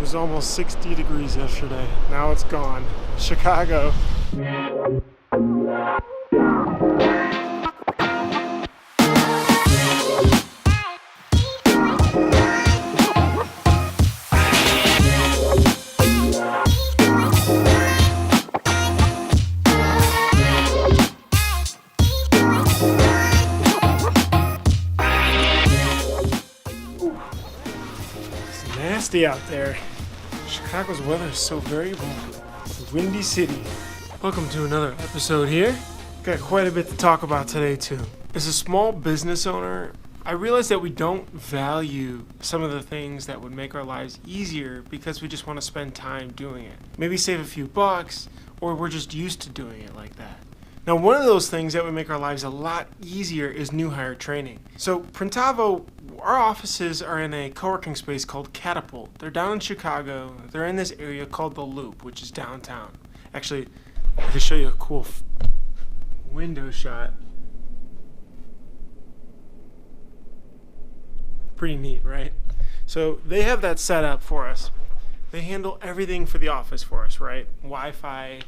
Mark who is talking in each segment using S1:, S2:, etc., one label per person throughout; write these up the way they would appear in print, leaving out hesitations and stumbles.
S1: was almost 60 degrees yesterday. Now it's gone. Chicago. Nasty out there. Chicago's weather is so variable. Windy city. Welcome to another episode here. Got quite a bit to talk about today too. As a small business owner, I realize that we don't value some of the things that would make our lives easier because we just want to spend time doing it. Maybe save a few bucks, or we're just used to doing it like that. Now, one of those things that would make our lives a lot easier is new hire training. So Printavo, our offices are in a co-working space called Catapult. They're down in Chicago. They're in this area called The Loop, which is downtown. Actually, I can show you a cool window shot. Pretty neat, right? So they have that set up for us. They handle everything for the office for us, right? Wi-Fi,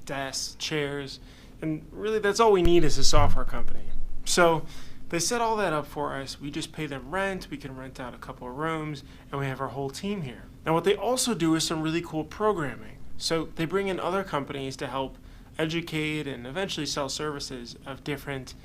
S1: desks, chairs. And really, that's all we need as a software company. So they set all that up for us. We just pay them rent. We can rent out a couple of rooms, and we have our whole team here. Now, what they also do is some really cool programming. So they bring in other companies to help educate and eventually sell services of different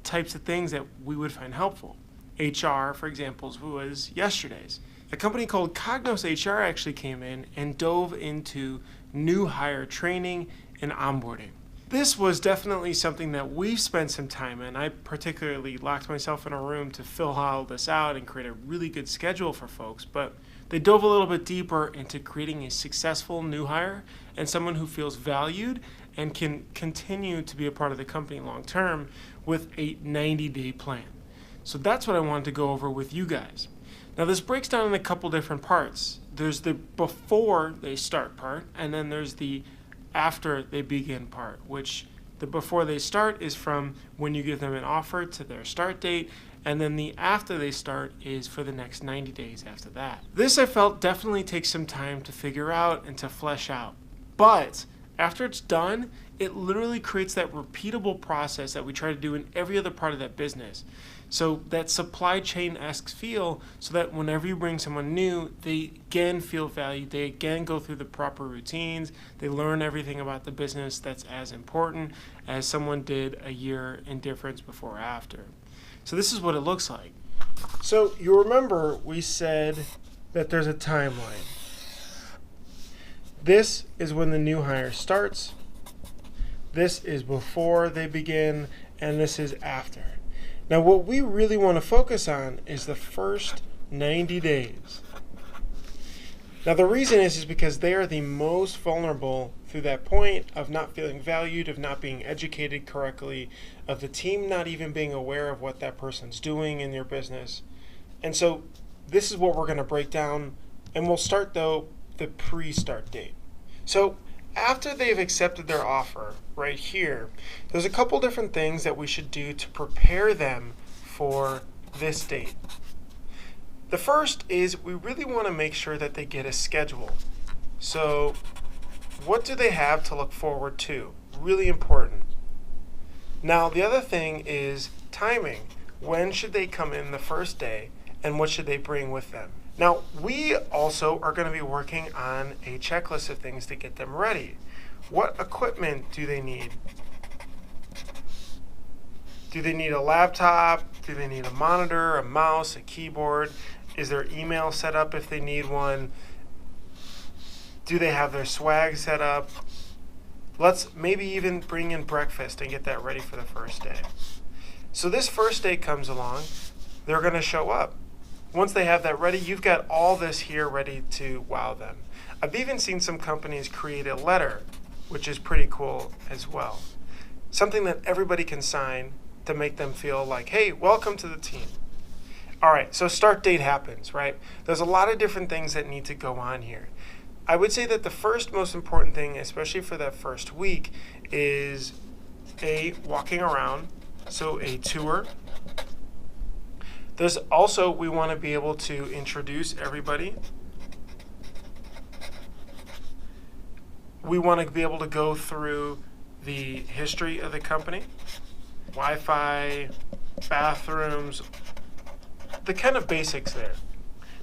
S1: types of things that we would find helpful. HR, for example, was yesterday's. A company called Cognos HR actually came in and dove into new hire training and onboarding. This was definitely something that we've spent some time in. I particularly locked myself in a room to fill all this out and create a really good schedule for folks, but they dove a little bit deeper into creating a successful new hire and someone who feels valued and can continue to be a part of the company long term with a 90-day plan. So that's what I wanted to go over with you guys. Now, this breaks down in a couple different parts. There's the before they start part, and then there's the after they begin part, which the before they start is from when you give them an offer to their start date, and then the after they start is for the next 90 days after that. This, I felt, definitely takes some time to figure out and to flesh out. But after it's done, it literally creates that repeatable process that we try to do in every other part of that business. So that supply chain-esque feel, so that whenever you bring someone new, they again feel valued, they again go through the proper routines, they learn everything about the business that's as important as someone did a year in difference before or after. So this is what it looks like. So you remember we said that there's a timeline. This is when the new hire starts, this is before they begin, and this is after. Now, what we really want to focus on is the first 90 days. Now, the reason is because they are the most vulnerable through that point of not feeling valued, of not being educated correctly, of the team not even being aware of what that person's doing in your business. And so this is what we're going to break down, and we'll start, though, the pre-start date. So after they've accepted their offer right here, there's a couple different things that we should do to prepare them for this date. The first is we really want to make sure that they get a schedule. So what do they have to look forward to? Really important. Now, the other thing is timing. When should they come in the first day, and what should they bring with them? Now, we also are going to be working on a checklist of things to get them ready. What equipment do they need? Do they need a laptop? Do they need a monitor, a mouse, a keyboard? Is their email set up if they need one? Do they have their swag set up? Let's maybe even bring in breakfast and get that ready for the first day. So this first day comes along, they're going to show up. Once they have that ready, you've got all this here ready to wow them. I've even seen some companies create a letter, which is pretty cool as well. Something that everybody can sign to make them feel like, hey, welcome to the team. All right, so start date happens, right? There's a lot of different things that need to go on here. I would say that the first most important thing, especially for that first week, is walking around, so a tour. There's also, we want to be able to introduce everybody. we want to be able to go through the history of the company, Wi-Fi, bathrooms, the kind of basics there.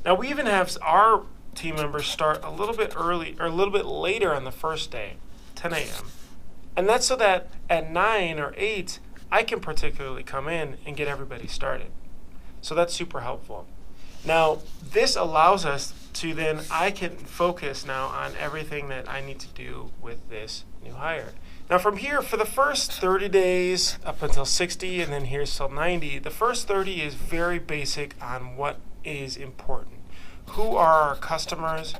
S1: Now we even have our team members start a little bit early or a little bit later on the first day, 10 a.m. And that's so that at 9 or 8, I can particularly come in and get everybody started. So that's super helpful. Now, this allows us to then, I can focus now on everything that I need to do with this new hire. Now from here, for the first 30 days up until 60, and then here's till 90, the first 30 is very basic on what is important. Who are our customers?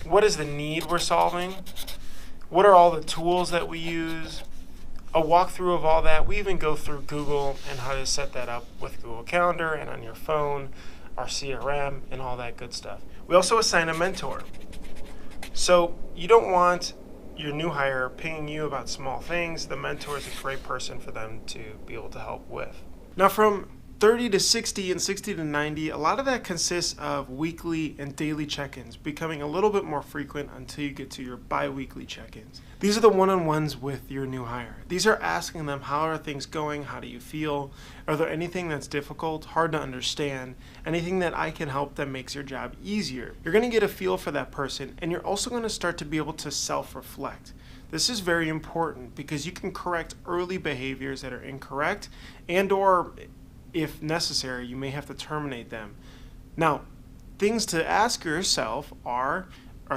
S1: What is the need we're solving? What are all the tools that we use? A walkthrough of all that. We even go through Google and how to set that up with Google Calendar and on your phone, our CRM, and all that good stuff. We also assign a mentor. So you don't want your new hire pinging you about small things. The mentor is a great person for them to be able to help with. Now from 30 to 60 and 60 to 90, a lot of that consists of weekly and daily check-ins, becoming a little bit more frequent until you get to your bi-weekly check-ins. These are the one-on-ones with your new hire. These are asking them, how are things going? How do you feel? Are there anything that's difficult, hard to understand? Anything that I can help them makes your job easier? You're going to get a feel for that person, and you're also going to start to be able to self-reflect. This is very important because you can correct early behaviors that are incorrect, and or if necessary, you may have to terminate them. Now, things to ask yourself are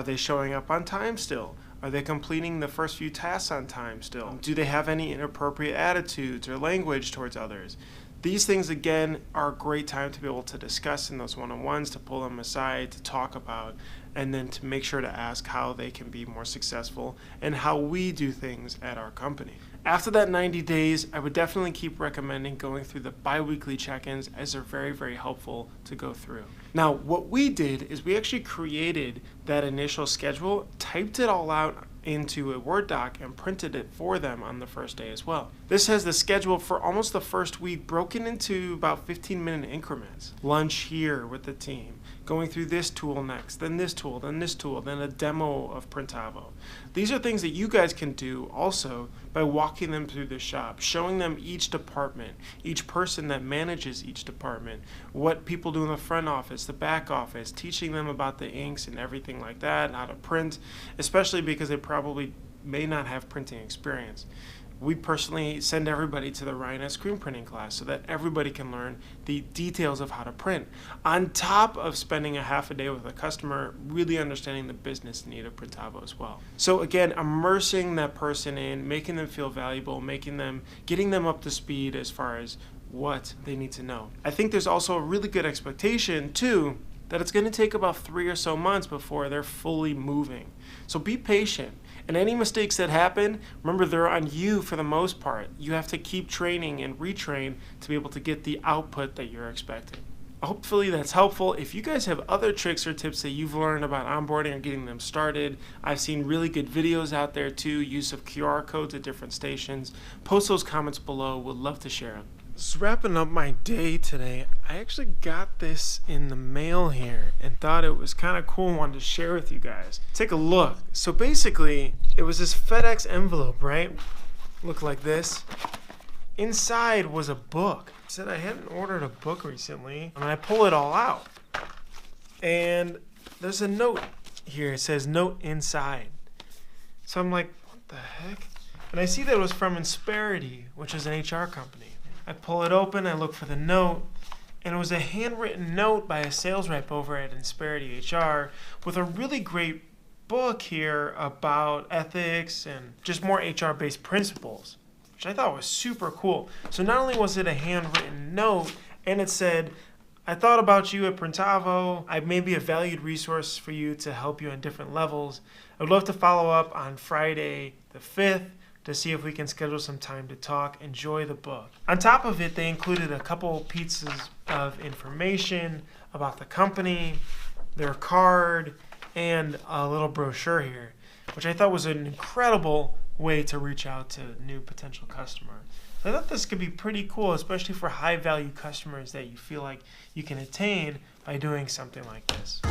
S1: they showing up on time still? Are they completing the first few tasks on time still? Do they have any inappropriate attitudes or language towards others? These things, again, are a great time to be able to discuss in those one-on-ones, to pull them aside, to talk about, and then to make sure to ask how they can be more successful and how we do things at our company. After that 90 days, I would definitely keep recommending going through the bi-weekly check-ins, as they're very, very helpful to go through. Now, what we did is we actually created that initial schedule, typed it all out into a Word doc, and printed it for them on the first day as well. This has the schedule for almost the first week broken into about 15-minute increments. Lunch here with the team, going through this tool next, then this tool, then this tool, then a demo of Printavo. These are things that you guys can do also by walking them through the shop, showing them each department, each person that manages each department, what people do in the front office, the back office, teaching them about the inks and everything like that, how to print, especially because they probably may not have printing experience. We personally send everybody to the Ryan screen printing class so that everybody can learn the details of how to print, on top of spending a half a day with a customer, really understanding the business need of Printavo as well. So again, immersing that person in, making them feel valuable, getting them up to speed as far as what they need to know. I think there's also a really good expectation too that it's going to take about 3 or so months before they're fully moving. So be patient. And any mistakes that happen, remember, they're on you for the most part. You have to keep training and retrain to be able to get the output that you're expecting. Hopefully that's helpful. If you guys have other tricks or tips that you've learned about onboarding or getting them started, I've seen really good videos out there too, use of QR codes at different stations. Post those comments below. Would love to share them. So wrapping up my day today, I actually got this in the mail here and thought it was kind of cool and wanted to share with you guys. Take a look. So basically, it was this FedEx envelope, right? Looked like this. Inside was a book. It said I hadn't ordered a book recently, and I pull it all out. And there's a note here. It says note inside. So I'm like, what the heck? And I see that it was from Insperity, which is an HR company. I pull it open, I look for the note, and it was a handwritten note by a sales rep over at Insperity HR with a really great book here about ethics and just more HR-based principles, which I thought was super cool. So not only was it a handwritten note, and it said, I thought about you at Printavo. I may be a valued resource for you to help you on different levels. I would love to follow up on Friday the 5th. To see if we can schedule some time to talk. Enjoy the book. On top of it, they included a couple pieces of information about the company, their card, and a little brochure here, which I thought was an incredible way to reach out to new potential customers. So I thought this could be pretty cool, especially for high-value customers that you feel like you can attain by doing something like this.